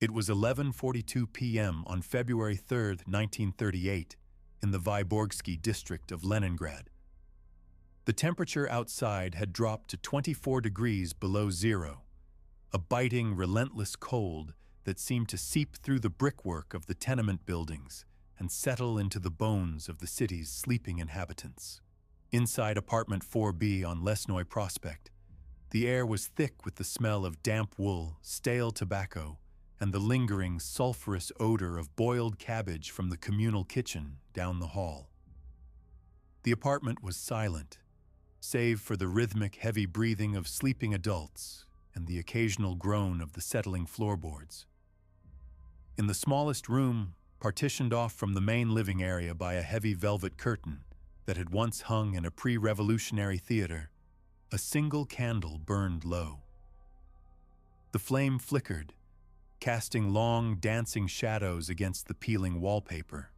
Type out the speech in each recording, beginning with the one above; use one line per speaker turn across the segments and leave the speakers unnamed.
It was 11:42 p.m. on February 3, 1938, in the Vyborgsky district of Leningrad. The temperature outside had dropped to 24 degrees below zero, a biting, relentless cold that seemed to seep through the brickwork of the tenement buildings and settle into the bones of the city's sleeping inhabitants. Inside apartment 4B on Lesnoy Prospect, the air was thick with the smell of damp wool, stale tobacco, and the lingering, sulfurous odor of boiled cabbage from the communal kitchen down the hall. The apartment was silent, save for the rhythmic, heavy breathing of sleeping adults and the occasional groan of the settling floorboards. In the smallest room, partitioned off from the main living area by a heavy velvet curtain that had once hung in a pre-revolutionary theater, a single candle burned low. The flame flickered, casting long, dancing shadows against the peeling wallpaper.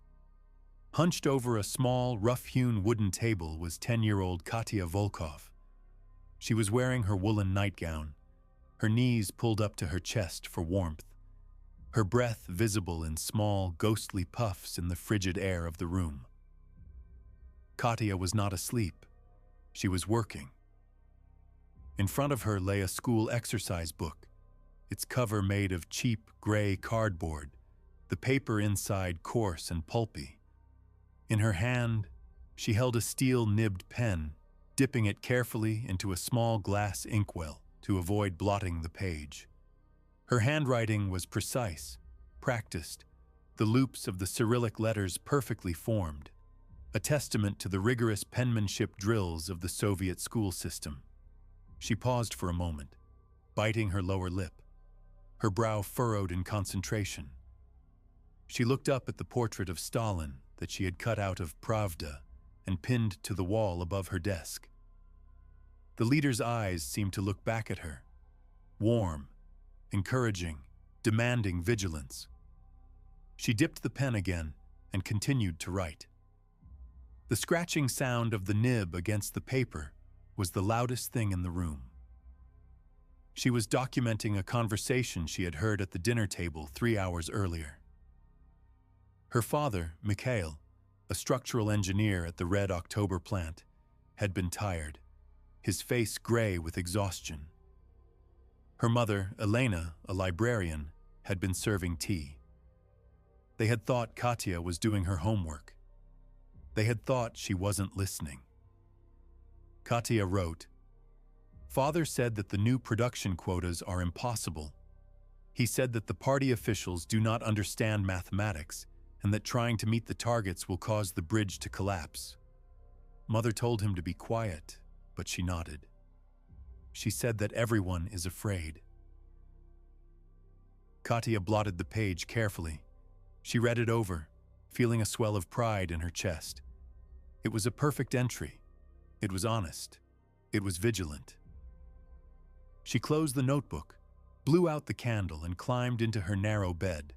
Hunched over a small, rough-hewn wooden table was 10-year-old Katya Volkov. She was wearing her woolen nightgown, her knees pulled up to her chest for warmth, her breath visible in small, ghostly puffs in the frigid air of the room. Katya was not asleep. She was working. In front of her lay a school exercise book, its cover made of cheap, gray cardboard, the paper inside coarse and pulpy. In her hand, she held a steel-nibbed pen, dipping it carefully into a small glass inkwell to avoid blotting the page. Her handwriting was precise, practiced, the loops of the Cyrillic letters perfectly formed, a testament to the rigorous penmanship drills of the Soviet school system. She paused for a moment, biting her lower lip, her brow furrowed in concentration. She looked up at the portrait of Stalin that she had cut out of Pravda and pinned to the wall above her desk. The leader's eyes seemed to look back at her, warm, encouraging, demanding vigilance. She dipped the pen again and continued to write. The scratching sound of the nib against the paper was the loudest thing in the room. She was documenting a conversation she had heard at the dinner table 3 hours earlier. Her father, Mikhail, a structural engineer at the Red October plant, had been tired, his face gray with exhaustion. Her mother, Elena, a librarian, had been serving tea. They had thought Katya was doing her homework. They had thought she wasn't listening. Katya wrote, "Father said that the new production quotas are impossible. He said that the party officials do not understand mathematics and that trying to meet the targets will cause the bridge to collapse. Mother told him to be quiet, but she nodded. She said that everyone is afraid." Katya blotted the page carefully. She read it over, feeling a swell of pride in her chest. It was a perfect entry. It was honest. It was vigilant. She closed the notebook, blew out the candle, and climbed into her narrow bed,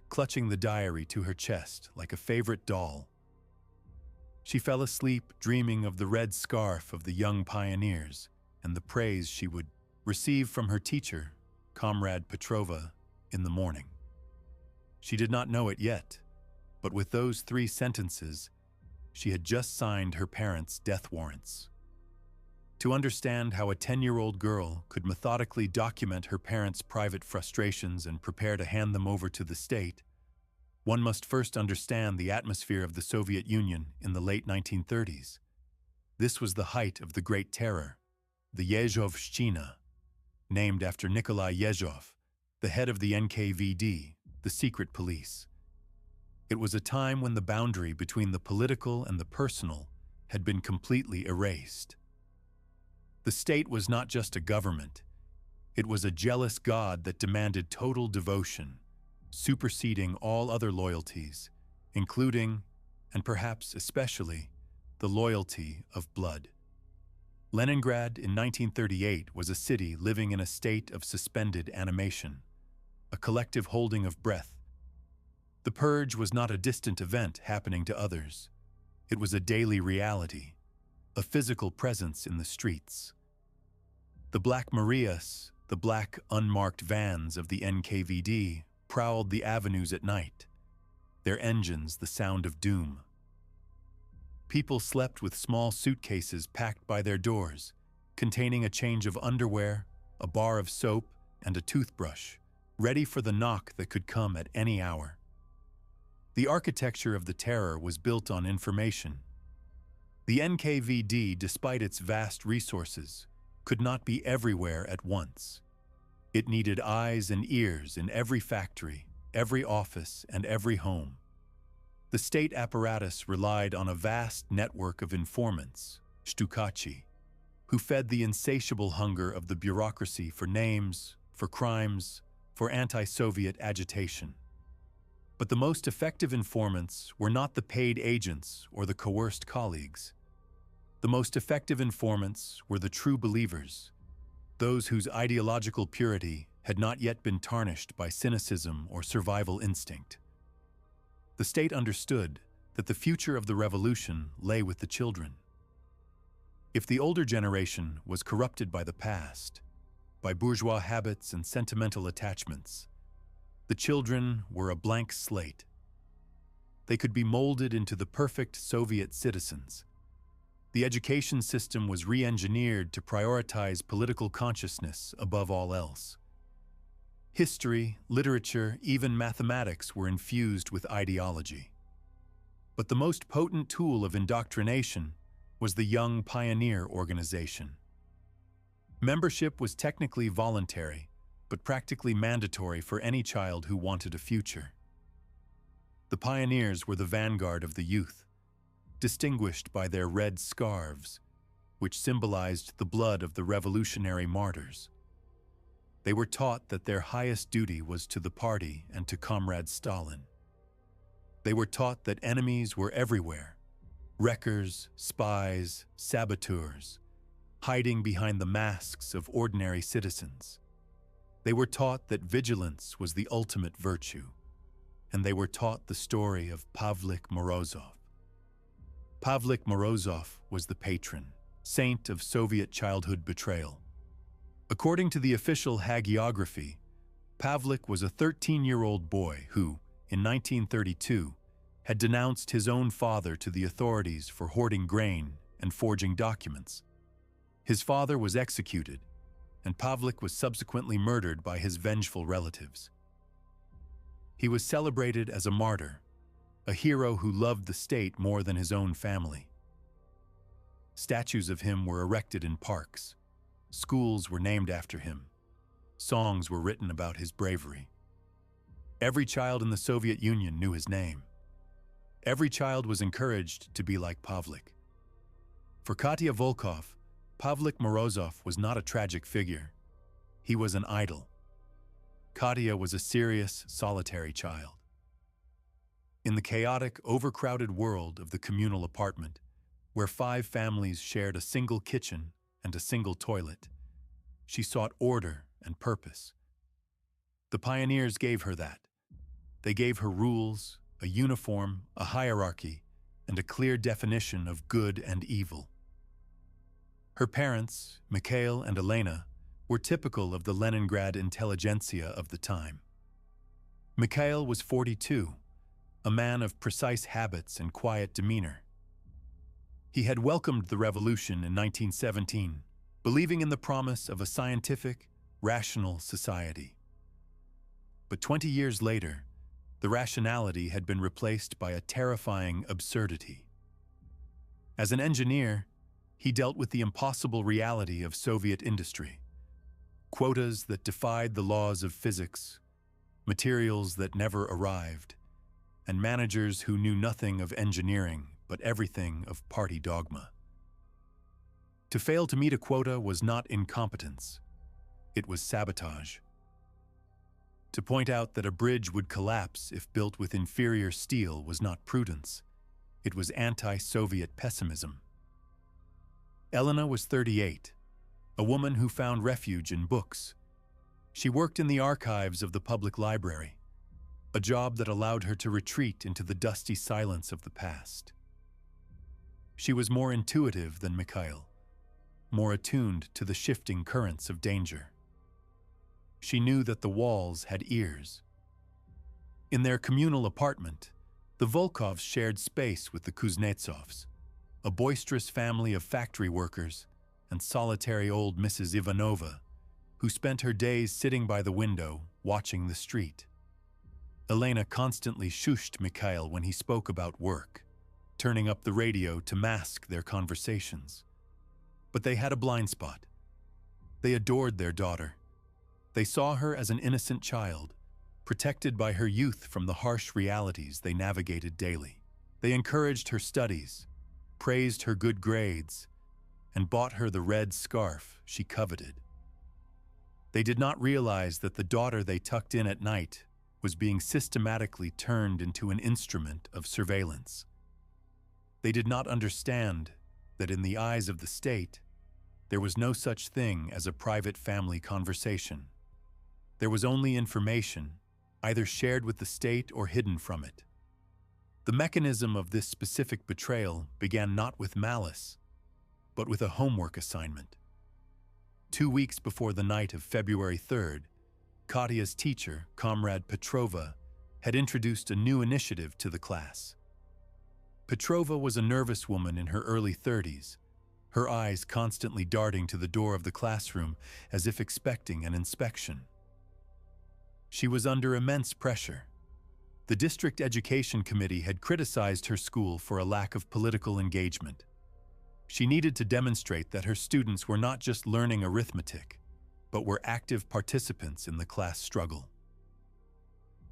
clutching the diary to her chest like a favorite doll. She fell asleep dreaming of the red scarf of the young pioneers and the praise she would receive from her teacher, Comrade Petrova, in the morning. She did not know it yet, but with those 3 sentences, she had just signed her parents' death warrants. To understand how a 10-year-old girl could methodically document her parents' private frustrations and prepare to hand them over to the state, one must first understand the atmosphere of the Soviet Union in the late 1930s. This was the height of the Great Terror, the Yezhovshchina, named after Nikolai Yezhov, the head of the NKVD, the secret police. It was a time when the boundary between the political and the personal had been completely erased. The state was not just a government. It was a jealous god that demanded total devotion, superseding all other loyalties, including, and perhaps especially, the loyalty of blood. Leningrad in 1938 was a city living in a state of suspended animation, a collective holding of breath. The purge was not a distant event happening to others. It was a daily reality, a physical presence in the streets. The Black Marias, the black unmarked vans of the NKVD, prowled the avenues at night, their engines the sound of doom. People slept with small suitcases packed by their doors, containing a change of underwear, a bar of soap, and a toothbrush, ready for the knock that could come at any hour. The architecture of the terror was built on information. The NKVD, despite its vast resources, could not be everywhere at once. It needed eyes and ears in every factory, every office, and every home. The state apparatus relied on a vast network of informants, stukaci, who fed the insatiable hunger of the bureaucracy for names, for crimes, for anti-Soviet agitation. But the most effective informants were not the paid agents or the coerced colleagues. The most effective informants were the true believers, those whose ideological purity had not yet been tarnished by cynicism or survival instinct. The state understood that the future of the revolution lay with the children. If the older generation was corrupted by the past, by bourgeois habits and sentimental attachments, the children were a blank slate. They could be molded into the perfect Soviet citizens. The education system was re-engineered to prioritize political consciousness above all else. History, literature, even mathematics were infused with ideology. But the most potent tool of indoctrination was the Young Pioneer Organization. Membership was technically voluntary, but practically mandatory for any child who wanted a future. The pioneers were the vanguard of the youth, distinguished by their red scarves, which symbolized the blood of the revolutionary martyrs. They were taught that their highest duty was to the party and to Comrade Stalin. They were taught that enemies were everywhere, wreckers, spies, saboteurs, hiding behind the masks of ordinary citizens. They were taught that vigilance was the ultimate virtue, and they were taught the story of Pavlik Morozov. Pavlik Morozov was the patron saint of Soviet childhood betrayal. According to the official hagiography, Pavlik was a 13-year-old boy who, in 1932, had denounced his own father to the authorities for hoarding grain and forging documents. His father was executed, and Pavlik was subsequently murdered by his vengeful relatives. He was celebrated as a martyr, a hero who loved the state more than his own family. Statues of him were erected in parks. Schools were named after him. Songs were written about his bravery. Every child in the Soviet Union knew his name. Every child was encouraged to be like Pavlik. For Katya Volkov, Pavlik Morozov was not a tragic figure. He was an idol. Katya was a serious, solitary child. In the chaotic, overcrowded world of the communal apartment, where 5 families shared a single kitchen and a single toilet, she sought order and purpose. The pioneers gave her that. They gave her rules, a uniform, a hierarchy, and a clear definition of good and evil. Her parents, Mikhail and Elena, were typical of the Leningrad intelligentsia of the time. Mikhail was 42, a man of precise habits and quiet demeanor. He had welcomed the revolution in 1917, believing in the promise of a scientific, rational society. But 20 years later, the rationality had been replaced by a terrifying absurdity. As an engineer, he dealt with the impossible reality of Soviet industry: quotas that defied the laws of physics, materials that never arrived, and managers who knew nothing of engineering but everything of party dogma. To fail to meet a quota was not incompetence. It was sabotage. To point out that a bridge would collapse if built with inferior steel was not prudence. It was anti-Soviet pessimism. Elena was 38, a woman who found refuge in books. She worked in the archives of the public library, a job that allowed her to retreat into the dusty silence of the past. She was more intuitive than Mikhail, more attuned to the shifting currents of danger. She knew that the walls had ears. In their communal apartment, the Volkovs shared space with the Kuznetsovs, a boisterous family of factory workers, and solitary old Mrs. Ivanova, who spent her days sitting by the window, watching the street. Elena constantly shushed Mikhail when he spoke about work, turning up the radio to mask their conversations. But they had a blind spot. They adored their daughter. They saw her as an innocent child, protected by her youth from the harsh realities they navigated daily. They encouraged her studies, praised her good grades, and bought her the red scarf she coveted. They did not realize that the daughter they tucked in at night was being systematically turned into an instrument of surveillance. They did not understand that in the eyes of the state, there was no such thing as a private family conversation. There was only information, either shared with the state or hidden from it. The mechanism of this specific betrayal began not with malice, but with a homework assignment. 2 weeks before the night of February 3rd, Katya's teacher, Comrade Petrova, had introduced a new initiative to the class. Petrova was a nervous woman in her early 30s, her eyes constantly darting to the door of the classroom as if expecting an inspection. She was under immense pressure. The district education committee had criticized her school for a lack of political engagement. She needed to demonstrate that her students were not just learning arithmetic, but were active participants in the class struggle.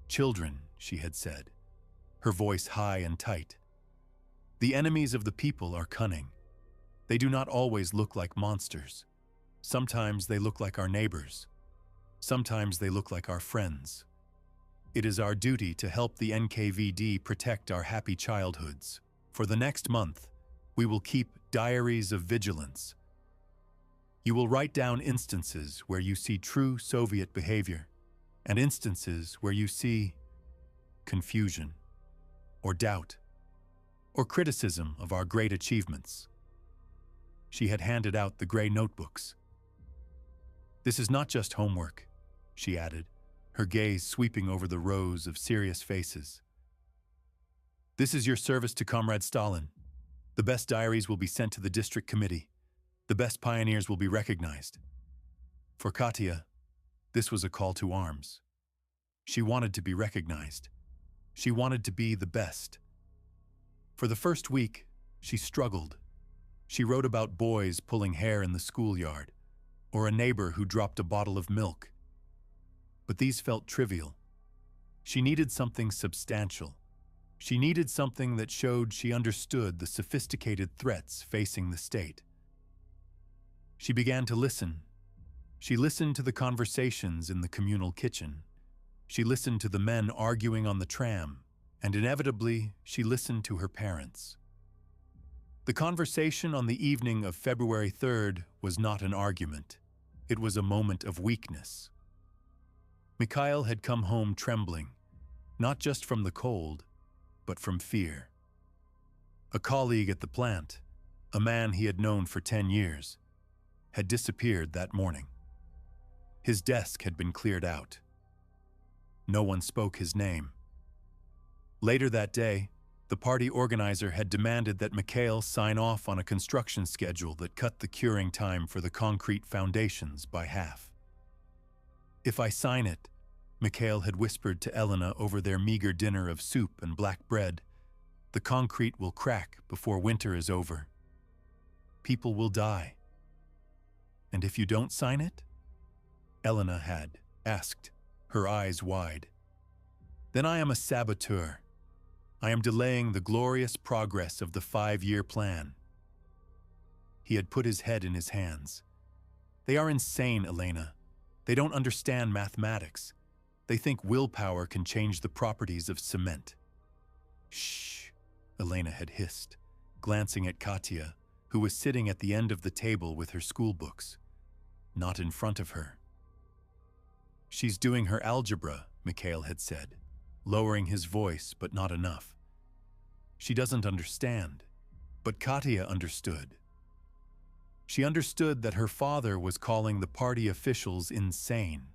"Children," she had said, her voice high and tight. "The enemies of the people are cunning. They do not always look like monsters. Sometimes they look like our neighbors. Sometimes they look like our friends. It is our duty to help the NKVD protect our happy childhoods. For the next month, we will keep diaries of vigilance. You will write down instances where you see true Soviet behavior, and instances where you see confusion, or doubt, or criticism of our great achievements." She had handed out the gray notebooks. "This is not just homework," she added, her gaze sweeping over the rows of serious faces. "This is your service to Comrade Stalin. The best diaries will be sent to the district committee. The best pioneers will be recognized." For Katya, this was a call to arms. She wanted to be recognized. She wanted to be the best. For the first week, she struggled. She wrote about boys pulling hair in the schoolyard, or a neighbor who dropped a bottle of milk. But these felt trivial. She needed something substantial. She needed something that showed she understood the sophisticated threats facing the state. She began to listen. She listened to the conversations in the communal kitchen. She listened to the men arguing on the tram, and inevitably, she listened to her parents. The conversation on the evening of February 3rd was not an argument. It was a moment of weakness. Mikhail had come home trembling, not just from the cold, but from fear. A colleague at the plant, a man he had known for 10 years, had disappeared that morning. His desk had been cleared out. No one spoke his name. Later that day, the party organizer had demanded that Mikhail sign off on a construction schedule that cut the curing time for the concrete foundations by half. "If I sign it," Mikhail had whispered to Elena over their meager dinner of soup and black bread, "the concrete will crack before winter is over. People will die." "And if you don't sign it?" Elena had asked, her eyes wide. "Then I am a saboteur. I am delaying the glorious progress of the 5-year plan." He had put his head in his hands. "They are insane, Elena. They don't understand mathematics. They think willpower can change the properties of cement." "Shh," Elena had hissed, glancing at Katya, who was sitting at the end of the table with her school books, not in front of her. "She's doing her algebra," Mikhail had said, lowering his voice, but not enough. "She doesn't understand." But Katya understood. She understood that her father was calling the party officials insane.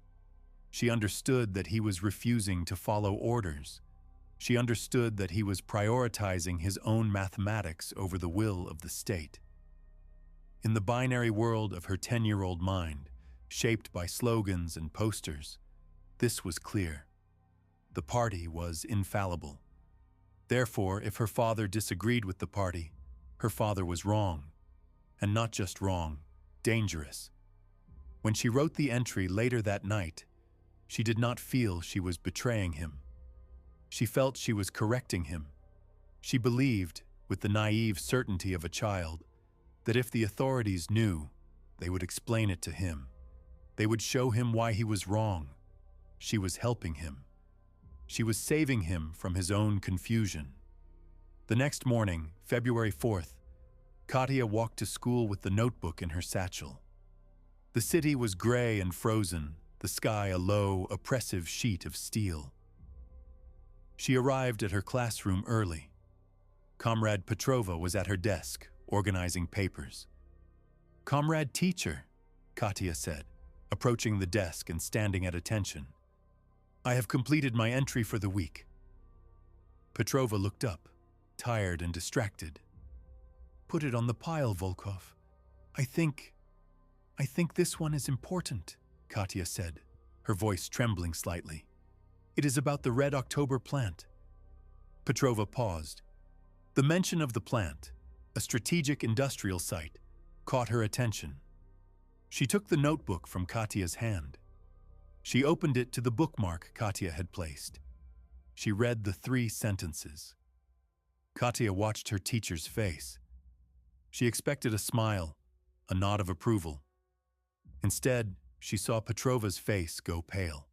She understood that he was refusing to follow orders. She understood that he was prioritizing his own mathematics over the will of the state. In the binary world of her 10-year-old mind, shaped by slogans and posters, this was clear. The party was infallible. Therefore, if her father disagreed with the party, her father was wrong. And not just wrong, dangerous. When she wrote the entry later that night, she did not feel she was betraying him. She felt she was correcting him. She believed, with the naive certainty of a child, that if the authorities knew, they would explain it to him. They would show him why he was wrong. She was helping him. She was saving him from his own confusion. The next morning, February 4th, Katya walked to school with the notebook in her satchel. The city was gray and frozen, the sky a low, oppressive sheet of steel. She arrived at her classroom early. Comrade Petrova was at her desk, organizing papers. "Comrade teacher," Katya said, approaching the desk and standing at attention. "I have completed my entry for the week." Petrova looked up, tired and distracted. "Put it on the pile, Volkov. I think this one is important," Katya said, her voice trembling slightly. "It is about the Red October plant." Petrova paused. The mention of the plant, a strategic industrial site, caught her attention. She took the notebook from Katya's hand. She opened it to the bookmark Katya had placed. She read the 3 sentences. Katya watched her teacher's face. She expected a smile, a nod of approval. Instead, she saw Petrova's face go pale.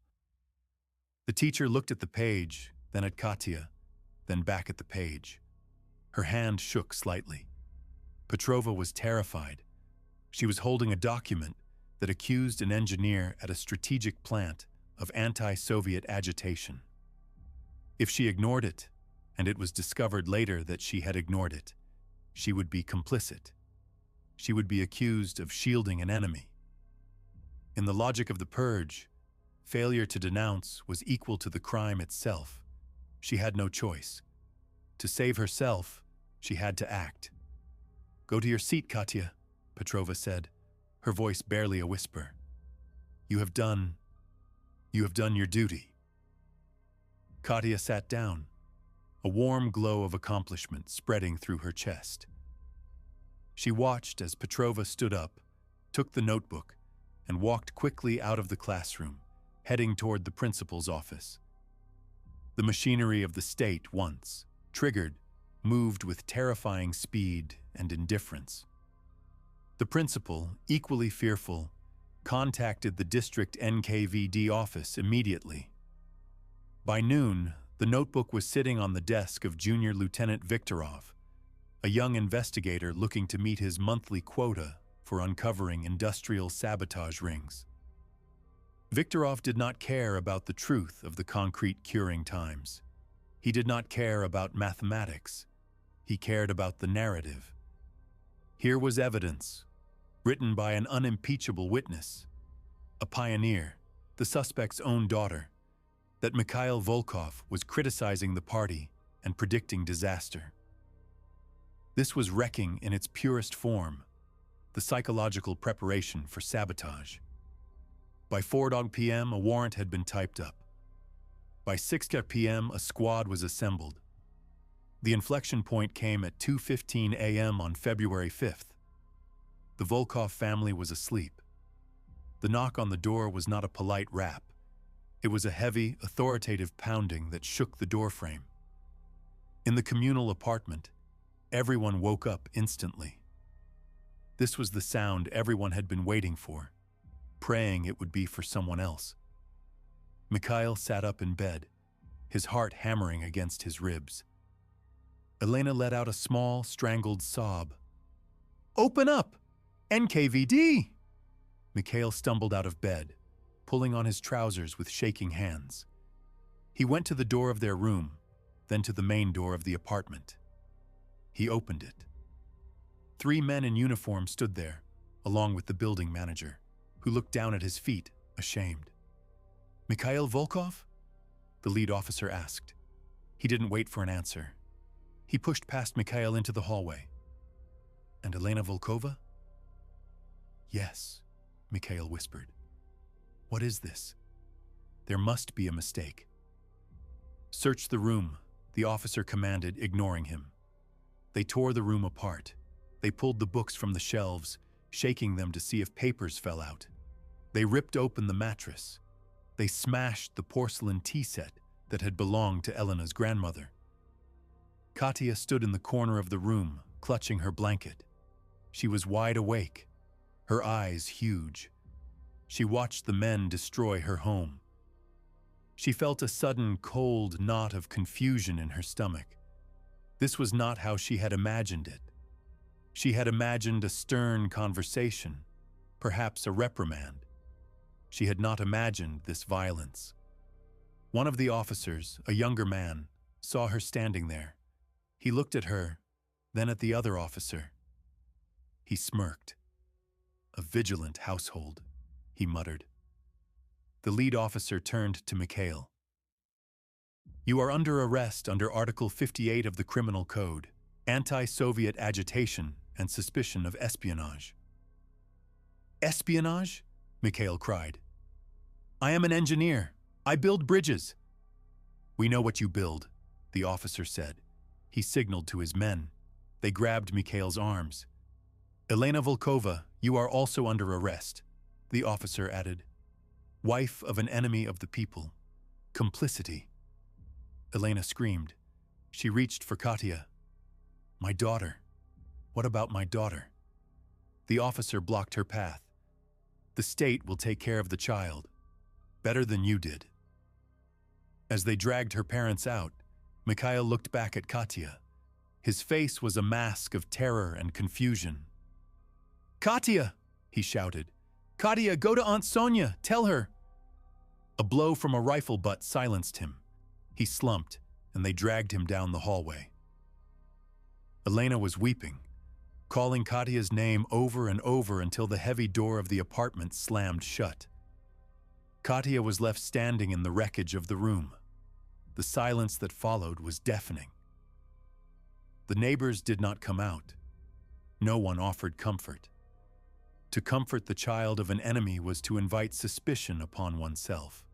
The teacher looked at the page, then at Katya, then back at the page. Her hand shook slightly. Petrova was terrified. She was holding a document that accused an engineer at a strategic plant of anti-Soviet agitation. If she ignored it, and it was discovered later that she had ignored it, she would be complicit. She would be accused of shielding an enemy. In the logic of the purge, failure to denounce was equal to the crime itself. She had no choice. To save herself, she had to act. "Go to your seat, Katya," Petrova said, her voice barely a whisper. You have done your duty." Katya sat down, a warm glow of accomplishment spreading through her chest. She watched as Petrova stood up, took the notebook, and walked quickly out of the classroom, heading toward the principal's office. The machinery of the state, once triggered, moved with terrifying speed and indifference. The principal, equally fearful, contacted the district NKVD office immediately. By noon, the notebook was sitting on the desk of Junior Lieutenant Viktorov, a young investigator looking to meet his monthly quota for uncovering industrial sabotage rings. Viktorov did not care about the truth of the concrete curing times. He did not care about mathematics. He cared about the narrative. Here was evidence, written by an unimpeachable witness, a pioneer, the suspect's own daughter, that Mikhail Volkov was criticizing the party and predicting disaster. This was wrecking in its purest form, the psychological preparation for sabotage. By 4 p.m., a warrant had been typed up. By 6 p.m., a squad was assembled. The inflection point came at 2:15 a.m. on February 5th. The Volkov family was asleep. The knock on the door was not a polite rap. It was a heavy, authoritative pounding that shook the doorframe. In the communal apartment, everyone woke up instantly. This was the sound everyone had been waiting for, praying it would be for someone else. Mikhail sat up in bed, his heart hammering against his ribs. Elena let out a small, strangled sob. "Open up! NKVD!" Mikhail stumbled out of bed, pulling on his trousers with shaking hands. He went to the door of their room, then to the main door of the apartment. He opened it. 3 men in uniform stood there, along with the building manager, who looked down at his feet, ashamed. Mikhail Volkov? The lead officer asked. He didn't wait for an answer. He pushed past Mikhail into the hallway. And Elena Volkova? Yes, Mikhail whispered. What is this? There must be a mistake. Search the room, the officer commanded, ignoring him. They tore the room apart. They pulled the books from the shelves, shaking them to see if papers fell out. They ripped open the mattress. They smashed the porcelain tea set that had belonged to Elena's grandmother. Katya stood in the corner of the room, clutching her blanket. She was wide awake, her eyes huge. She watched the men destroy her home. She felt a sudden cold knot of confusion in her stomach. This was not how she had imagined it. She had imagined a stern conversation, perhaps a reprimand. She had not imagined this violence. One of the officers, a younger man, saw her standing there. He looked at her, then at the other officer. He smirked. A vigilant household, he muttered. The lead officer turned to Mikhail. You are under arrest under Article 58 of the Criminal Code, anti-Soviet agitation and suspicion of espionage. Espionage? Mikhail cried. I am an engineer. I build bridges. We know what you build, the officer said. He signaled to his men. They grabbed Mikhail's arms. Elena Volkova, you are also under arrest, the officer added. Wife of an enemy of the people. Complicity. Elena screamed. She reached for Katya. My daughter. What about my daughter? The officer blocked her path. The state will take care of the child. Better than you did. As they dragged her parents out, Mikhail looked back at Katya. His face was a mask of terror and confusion. Katya, he shouted. Katya, go to Aunt Sonia, tell her. A blow from a rifle butt silenced him. He slumped, and they dragged him down the hallway. Elena was weeping, calling Katya's name over and over until the heavy door of the apartment slammed shut. Katya was left standing in the wreckage of the room. The silence that followed was deafening. The neighbors did not come out. No one offered comfort. To comfort the child of an enemy was to invite suspicion upon oneself.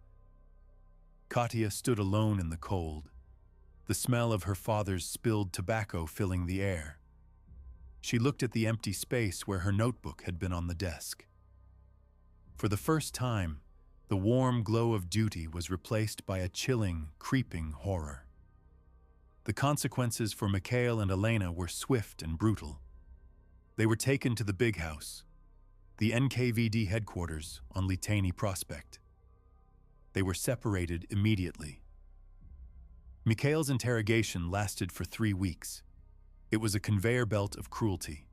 Katya stood alone in the cold, the smell of her father's spilled tobacco filling the air. She looked at the empty space where her notebook had been on the desk. For the first time, the warm glow of duty was replaced by a chilling, creeping horror. The consequences for Mikhail and Elena were swift and brutal. They were taken to the big house, the NKVD headquarters on Litani Prospect. They were separated immediately. Mikhail's interrogation lasted for 3 weeks. It was a conveyor belt of cruelty.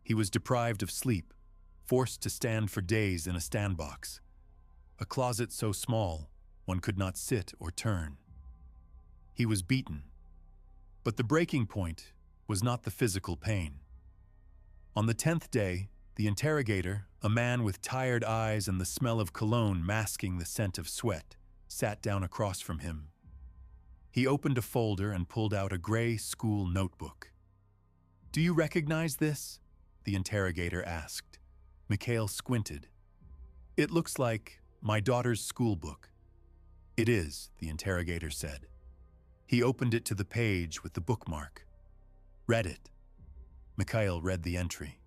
He was deprived of sleep, forced to stand for days in a sandbox, a closet so small one could not sit or turn. He was beaten. But the breaking point was not the physical pain. On the 10th day, the interrogator, a man with tired eyes and the smell of cologne masking the scent of sweat, sat down across from him. He opened a folder and pulled out a gray school notebook. Do you recognize this? The interrogator asked. Mikhail squinted. It looks like my daughter's school book. It is, the interrogator said. He opened it to the page with the bookmark. Read it. Mikhail read the entry.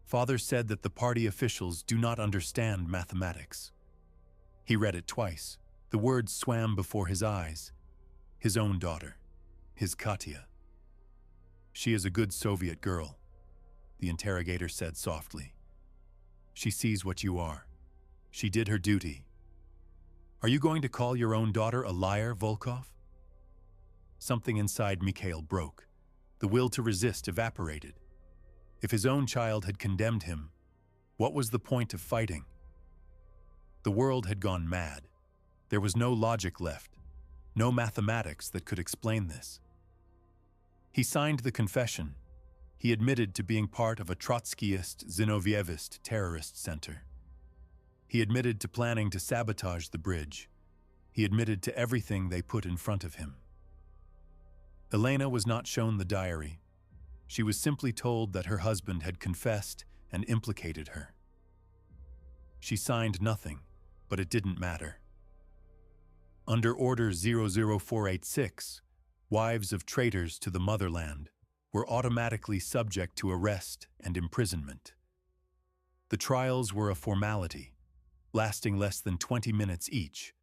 Father said that the party officials do not understand mathematics. He read it twice. The words swam before his eyes. His own daughter, his Katya. She is a good Soviet girl, the interrogator said softly. She sees what you are. She did her duty. Are you going to call your own daughter a liar, Volkov? Something inside Mikhail broke. The will to resist evaporated. If his own child had condemned him, what was the point of fighting? The world had gone mad. There was no logic left, no mathematics that could explain this. He signed the confession. He admitted to being part of a Trotskyist, Zinovievist terrorist center. He admitted to planning to sabotage the bridge. He admitted to everything they put in front of him. Elena was not shown the diary. She was simply told that her husband had confessed and implicated her. She signed nothing, but it didn't matter. Under Order 00486, wives of traitors to the motherland were automatically subject to arrest and imprisonment. The trials were a formality, lasting less than 20 minutes each.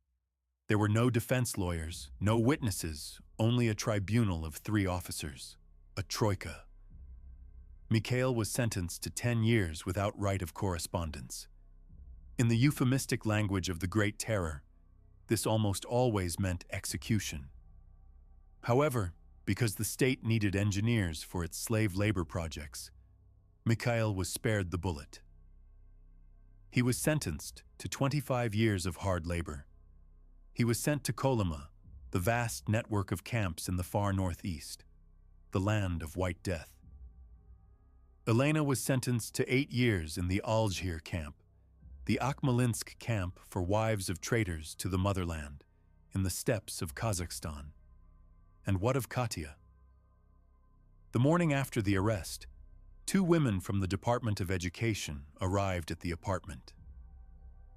There were no defense lawyers, no witnesses, only a tribunal of 3 officers, a troika. Mikhail was sentenced to 10 years without right of correspondence. In the euphemistic language of the Great Terror, this almost always meant execution. However, because the state needed engineers for its slave labor projects, Mikhail was spared the bullet. He was sentenced to 25 years of hard labor. He was sent to Kolyma, the vast network of camps in the far northeast, the land of White Death. Elena was sentenced to 8 years in the Algiers camp, the Akhmalinsk camp for wives of traitors to the motherland, in the steppes of Kazakhstan. And what of Katya? The morning after the arrest, 2 women from the Department of Education arrived at the apartment.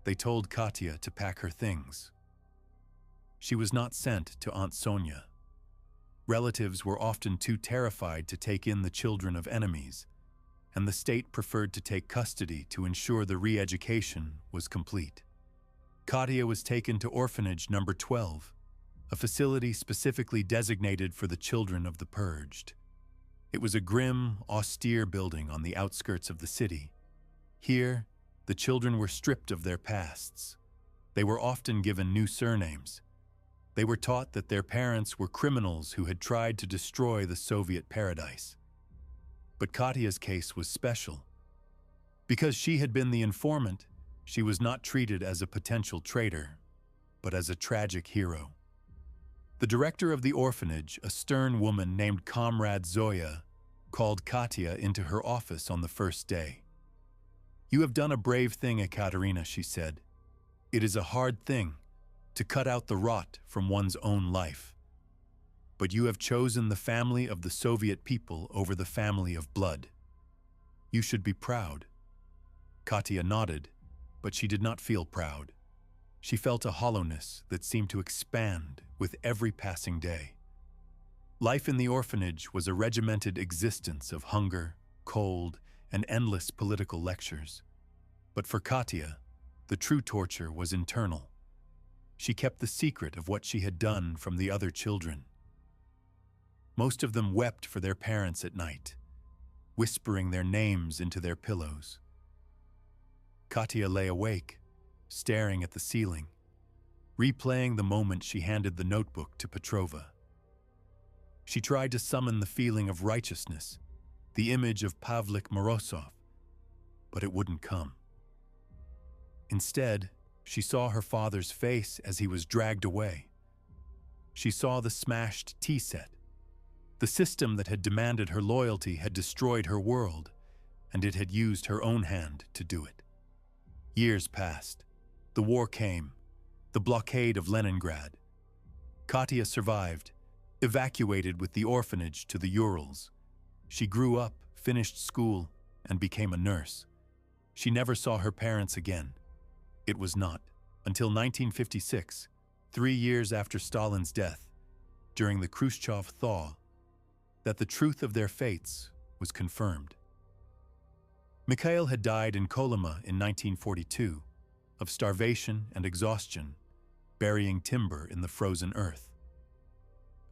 They told Katya to pack her things. She was not sent to Aunt Sonia. Relatives were often too terrified to take in the children of enemies, and the state preferred to take custody to ensure the re-education was complete. Katya was taken to orphanage number 12, a facility specifically designated for the children of the purged. It was a grim, austere building on the outskirts of the city. Here, the children were stripped of their pasts. They were often given new surnames. They were taught that their parents were criminals who had tried to destroy the Soviet paradise. But Katya's case was special. Because she had been the informant, she was not treated as a potential traitor, but as a tragic hero. The director of the orphanage, a stern woman named Comrade Zoya, called Katya into her office on the first day. "You have done a brave thing, Ekaterina," she said. "It is a hard thing to cut out the rot from one's own life. But you have chosen the family of the Soviet people over the family of blood. You should be proud." Katya nodded, but she did not feel proud. She felt a hollowness that seemed to expand with every passing day. Life in the orphanage was a regimented existence of hunger, cold, and endless political lectures. But for Katya, the true torture was internal. She kept the secret of what she had done from the other children. Most of them wept for their parents at night, whispering their names into their pillows. Katya lay awake, staring at the ceiling, replaying the moment she handed the notebook to Petrova. She tried to summon the feeling of righteousness, the image of Pavlik Morozov, but it wouldn't come. Instead, she saw her father's face as he was dragged away. She saw the smashed tea set. The system that had demanded her loyalty had destroyed her world, and it had used her own hand to do it. Years passed. The war came, the blockade of Leningrad. Katya survived, evacuated with the orphanage to the Urals. She grew up, finished school, and became a nurse. She never saw her parents again. It was not until 1956, 3 years after Stalin's death, during the Khrushchev thaw, that the truth of their fates was confirmed. Mikhail had died in Kolyma in 1942, of starvation and exhaustion, burying timber in the frozen earth.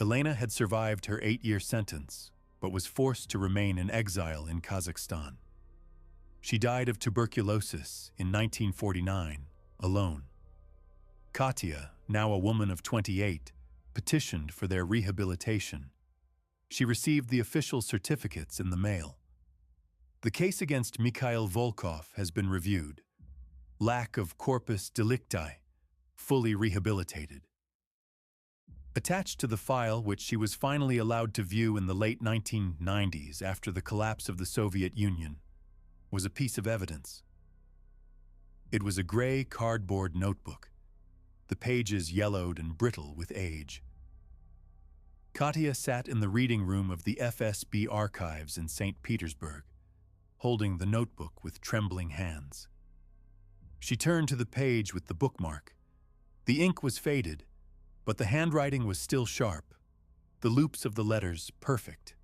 Elena had survived her 8-year sentence, but was forced to remain in exile in Kazakhstan. She died of tuberculosis in 1949, alone. Katya, now a woman of 28, petitioned for their rehabilitation. She received the official certificates in the mail. The case against Mikhail Volkov has been reviewed. Lack of corpus delicti, fully rehabilitated. Attached to the file, which she was finally allowed to view in the late 1990s after the collapse of the Soviet Union, was a piece of evidence. It was a gray cardboard notebook, the pages yellowed and brittle with age. Katya sat in the reading room of the FSB archives in St. Petersburg, holding the notebook with trembling hands. She turned to the page with the bookmark. The ink was faded, but the handwriting was still sharp, the loops of the letters perfect.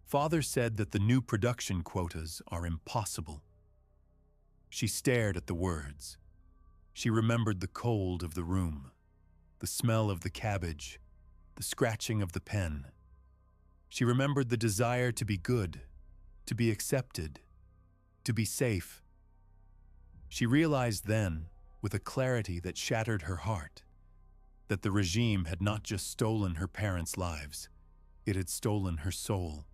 Father said that the new production quotas are impossible. She stared at the words. She remembered the cold of the room, the smell of the cabbage, the scratching of the pen. She remembered the desire to be good, to be accepted, to be safe. She realized then, with a clarity that shattered her heart, that the regime had not just stolen her parents' lives, it had stolen her soul.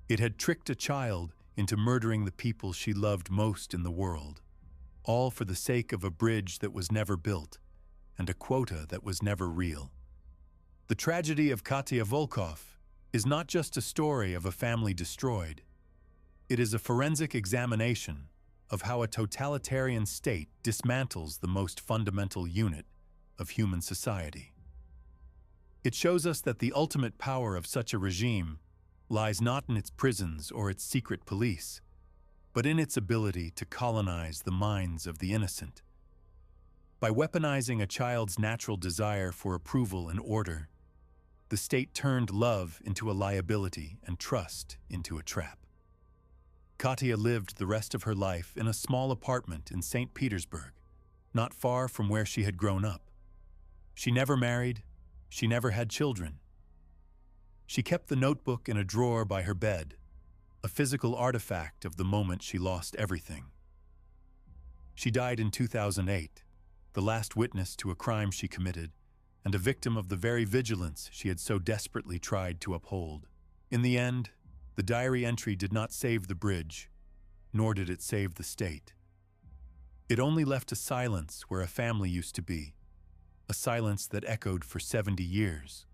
It had tricked a child into murdering the people she loved most in the world, all for the sake of a bridge that was never built and a quota that was never real. The tragedy of Katya Volkov is not just a story of a family destroyed. It is a forensic examination of how a totalitarian state dismantles the most fundamental unit of human society. It shows us that the ultimate power of such a regime lies not in its prisons or its secret police, but in its ability to colonize the minds of the innocent. By weaponizing a child's natural desire for approval and order, the state turned love into a liability and trust into a trap. Katya lived the rest of her life in a small apartment in St. Petersburg, not far from where she had grown up. She never married, she never had children. She kept the notebook in a drawer by her bed, a physical artifact of the moment she lost everything. She died in 2008, the last witness to a crime she committed, and a victim of the very vigilance she had so desperately tried to uphold. In the end, the diary entry did not save the bridge, nor did it save the state. It only left a silence where a family used to be, a silence that echoed for 70 years.